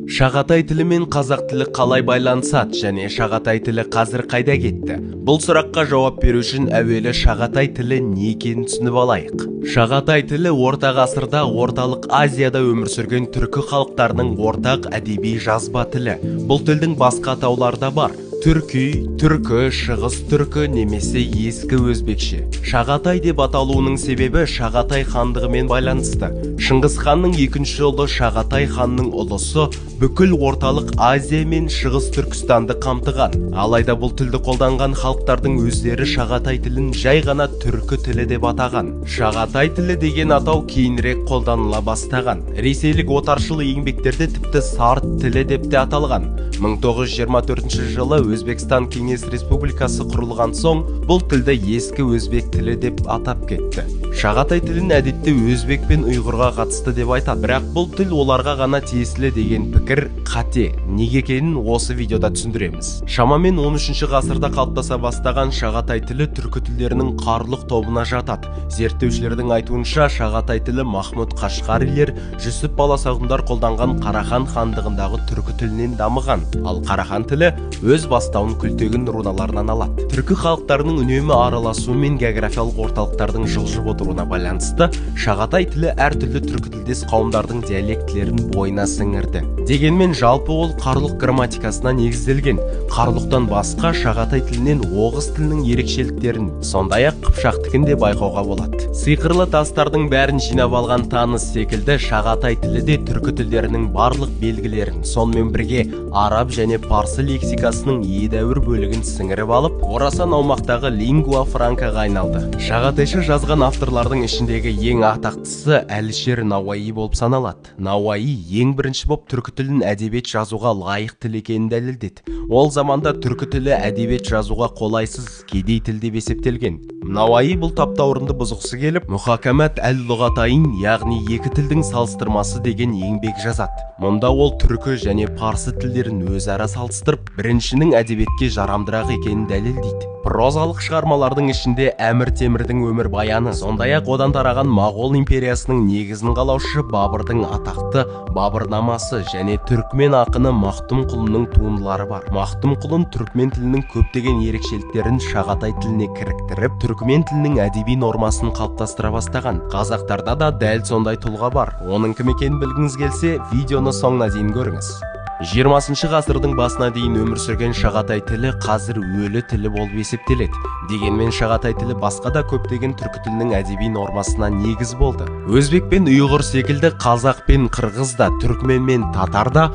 Шағатай тілі мен қазақ тілі қалай байланысады және шағатай тілі қазір қайда кетті? Бұл сұраққа жауап беру үшін әуелі шағатай тілі не екенін түсініп алайық. Шағатай тілі орта ғасырда орталық Азияда өмір сүрген түркі халықтарының ортақ әдеби жазба тілі. Бұл тілдің басқа атаулары да бар. Түркі, түркі, шығыс түркі немесе ескі өзбекше. Шағатай деп аталуының себебі Шағатай хандығымен байланысты. Шыңғыс ханның екінші ұлы Шағатай ханның ұлысы бүкіл орталық Азия мен шығыс Түркістанды қамтыған. Алайда бұл тілді қолданған халықтардың өздері Шағатай тілін жай ғана түркі тілі деп атаған. Шағатай тілі деген атау кейінірек қолданыла бастаған. Ресейлік отаршыл еңбектерде тіпті сарт тілі деп те аталған. 1924 жылы Өзбекстан Кеңес Республикасы құрылған соң, бұл тілді ескі өзбек тілі деп атап кетті. Шағатай тілін әдетте өзбек пен ұйғырға қатысты деп айтады, бірақ бұл тіл оларға ғана тиесілі деген пікір қате. Неге екенін осы видеода түсіндіреміз. Шамамен 13 ғасырда қалыптаса бастаған Шағатай тілі түркі тілдерінің қарлық тобына жатады. Зерттеушілердің айтуынша Шағатай тілі Махмұд Қашқарилер, Жүсіп баласағұндар қолданған Қарахан хандығындағы түркі тілінен дамыған. Ал Қарахан тілі өз бастауын күлтегін руналарынан алады. Түркі халықтарының үнемі араласуы мен географиялық орталықтардың жылжып отыруына байланысты Шағатай тілі әртүрлі түркі тілдес қауымдардың диалектілерін бойына сіңірді. Дегенмен жалпы ол қарлұқ грамматикасына негізделген. Қарлұқтан басқа Шағатай тілінен оғыз тілінің ерекшеліктерін, сондай-ақ қыпшақтікін де байқауға болады. Сиқырлы тастардың бәрін жинап алған таныс секілді Шағатай тілі де түркі тілдерінің барлық белгілерін, сонымен бірге араб және парсы лексикасының едәуір бөлігін сіңіріп алып, орасан аумақтағы лингуа франкаға айналды. Шағатайша жазған авторлардың ішіндегі ең атақтысы Әлішер Науаи болып саналады. Науаи ең бірінші боп түркі тілін әдебиет жазуға лайық тіл екенін дәлелдеді. Ол заманда түркі тілі әдебиет жазуға қолайсыз, кедей тіл деп есептелген. Науаи бұл таптаурынды бұзғысы келіп, Мұхакамат әл-Лұғатайын, яғни екі тілдің салыстырмасы деген еңбек жазады. Мұнда ол түркі және парсы тілдерін өзара салыстырып, біріншінің әдебиетке жарамдырақ екенін дәлелдейді. Прозалық шығармалардың ішінде Әмір Темірдің өмір баяны, сондай-ақ одан тараған Моғол империясының негізін қалаушы Бабырдың атақты Бабырнамасы және түркмен ақыны Мақтұмқұлының туындылары бар. Мақтұмқұлын түркмен тілінің көптеген ерекшеліктерін Шағатай тіліне кіріктіріп, түркмен тілінің әдеби нормасын қалыптастыра бастаған. Қазақтарда да дәл сондай тұлға бар. Оның кім екенін білгіңіз келсе, видеоны соңына дейін көріңіз. 20 ғасырдың басына дейін өмір сүрген Шағатай тілі қазір өлі тілі болып есептеледі. Дегенмен Шағатай тілі басқа да көптеген түркі тілінің әдеби нормасына негіз болды. Өзбек пен ұйғыр секілді қазақ пен қырғыз да, түркмен мен татар да